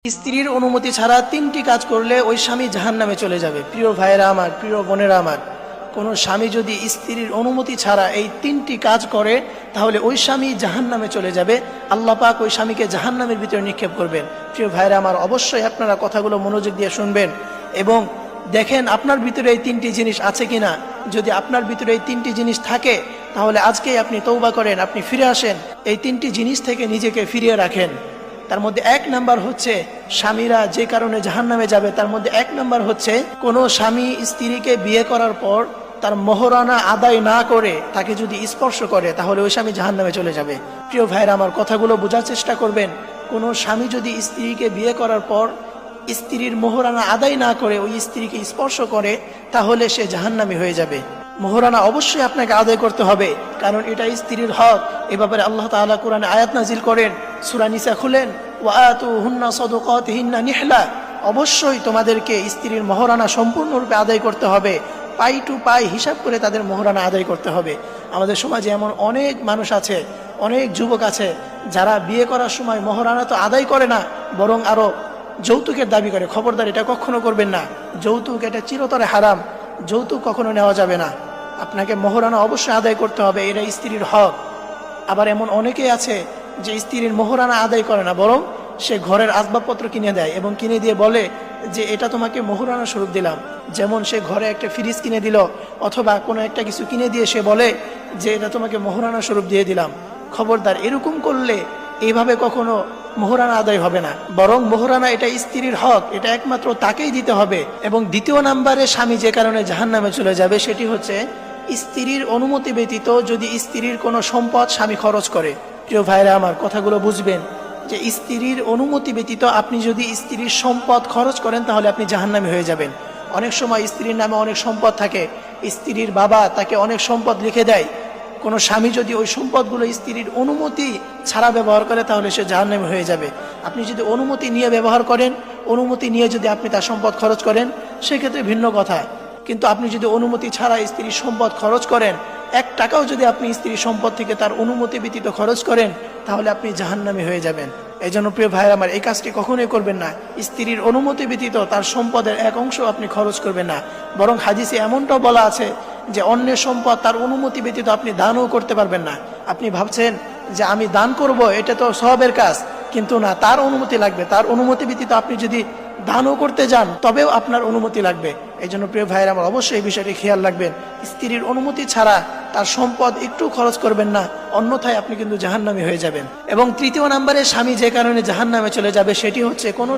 স্ত্রীর অনুমতি ছাড়া তিনটি কাজ করলে ওই স্বামী জাহান্নামে চলে যাবে। প্রিয় ভাইয়েরা আমার, প্রিয় বোনেরা আমার, কোনো স্বামী যদি স্ত্রীর অনুমতি ছাড়া এই তিনটি কাজ করে তাহলে ওই স্বামী জাহান্নামে চলে যাবে। আল্লাহ পাক ওই স্বামীকে জাহান্নামের ভিতরে নিক্ষেপ করবেন। প্রিয় ভাইয়েরা আমার, অবশ্যই আপনারা কথাগুলো মনোযোগ দিয়ে শুনবেন এবং দেখেন আপনার ভিতরে এই তিনটি জিনিস আছে কিনা। যদি আপনার ভিতরে এই তিনটি জিনিস থাকে তাহলে আজকেই আপনি তওবা করেন, আপনি ফিরে আসেন, এই তিনটি জিনিস থেকে নিজেকে ফিরিয়ে রাখেন। তার মধ্যে এক নাম্বার হচ্ছে, স্বামীরা যে কারণে জাহান্নামে যাবে তার মধ্যে এক নাম্বার হচ্ছে, কোনো স্বামী স্ত্রীকে বিয়ে করার পর তার মোহরানা আদায় না করে তাকে যদি স্পর্শ করে তাহলে ওই স্বামী জাহান্নামে চলে যাবে। প্রিয় ভাইরা আমার, কথাগুলো বোঝার চেষ্টা করবেন। কোনো স্বামী যদি স্ত্রীকে বিয়ে করার পর স্ত্রীর মোহরানা আদায় না করে ওই স্ত্রীকে স্পর্শ করে তাহলে সে জাহান্নামী হয়ে যাবে। মোহরানা অবশ্যই আপনাকে আদায় করতে হবে, কারণ এটা স্ত্রীর হক। এ ব্যাপারে আল্লাহ তাআলা কোরআনে আয়াত নাজিল করেন, সূরা নিসা খুলেন, ওয়াআতুহুন্না সাদাকাতিহিন্না নিহলা। অবশ্যই তোমাদেরকে স্ত্রীর মোহরানা সম্পূর্ণরূপে আদায় করতে হবে, পাই টু পাই হিসাব করে তাদের মোহরানা আদায় করতে হবে। আমাদের সমাজে এমন অনেক মানুষ আছে, অনেক যুবক আছে যারা বিয়ে করার সময় মোহরানা তো আদায় করে না, বরং আরো যৌতুকের দাবি করে। খবরদার, এটা কখনো করবেন না। যৌতুক এটা চিরতরে হারাম, যৌতুক কখনো নেওয়া যাবে না। আপনাকে মোহরানা অবশ্যই আদায় করতে হবে, এটা স্ত্রীর হক। আবার এমন অনেকেই আছে যে স্ত্রীর মোহরানা আদায় করে না, বরং সে ঘরের আসবাবপত্র কিনে দেয় এবং কিনে দিয়ে বলে যে এটা তোমাকে মোহরানা স্বরূপ দিলাম। যেমন সে ঘরে একটা ফ্রিজ কিনে দিল অথবা কোনো একটা কিছু কিনে দিয়ে সে বলে যে এটা তোমাকে মোহরানা স্বরূপ দিয়ে দিলাম। খবরদার, এরকম করলে এইভাবে কখনো মোহরানা আদায় হবে না, বরং মোহরানা এটা স্ত্রীর হক, এটা একমাত্র তাকেই দিতে হবে। এবং দ্বিতীয় নাম্বারে স্বামী যে কারণে জাহান্নামে চলে যাবে সেটি হচ্ছে, স্ত্রীর অনুমতি ব্যতীত যদি স্ত্রীর কোনো সম্পদ স্বামী খরচ করে। প্রিয় ভাইরা আমার, কথাগুলো বুঝবেন যে স্ত্রীর অনুমতি ব্যতীত আপনি যদি স্ত্রীর সম্পদ খরচ করেন তাহলে আপনি জাহান্নামী হয়ে যাবেন। অনেক সময় স্ত্রীর নামে অনেক সম্পদ থাকে, স্ত্রীর বাবা তাকে অনেক সম্পদ লিখে দেয়। কোনো স্বামী যদি ওই সম্পদগুলো স্ত্রীর অনুমতি ছাড়া ব্যবহার করে তাহলে সে জাহান্নামী হয়ে যাবে। আপনি যদি অনুমতি নিয়ে ব্যবহার করেন, অনুমতি নিয়ে যদি আপনি তার সম্পদ খরচ করেন সেক্ষেত্রে ভিন্ন কথা। কিন্তু আপনি যদি অনুমতি ছাড়া স্ত্রীর সম্পদ খরচ করেন, এক টাকাও যদি আপনি স্ত্রীর সম্পদ থেকে তার অনুমতি ব্যতীত খরচ করেন তাহলে আপনি জাহান্নামী হয়ে যাবেন। এই জন্য প্রিয় ভাইরা আমার, এই কাজটি কখনোই করবেন না। স্ত্রীর অনুমতি ব্যতীত তার সম্পদের এক অংশ আপনি খরচ করবেন না। বরং হাদিসে এমনটাও বলা আছে যে অন্যের সম্পদ তার অনুমতি ব্যতীত আপনি দানও করতে পারবেন না। আপনি ভাবছেন যে আমি দান করব, এটা তো সওয়াবের কাজ, কিন্তু না, তার অনুমতি লাগবে। তার অনুমতি ব্যতীত আপনি যদি দানও করতে যান তবেও আপনার অনুমতি লাগবে। এই জন্য প্রিয় ভাইয়েরা আমার, অবশ্যই এই বিষয়টি খেয়াল রাখবেন। স্ত্রীর অনুমতি ছাড়া তার সম্পদ একটু খরচ করবেন না, অন্যথায় আপনি কিন্তু জাহান্নামী হয়ে যাবেন। এবং তৃতীয় নম্বরে স্বামী যে কারণে জাহান্নামে চলে যাবে সেটি হচ্ছে, কোনো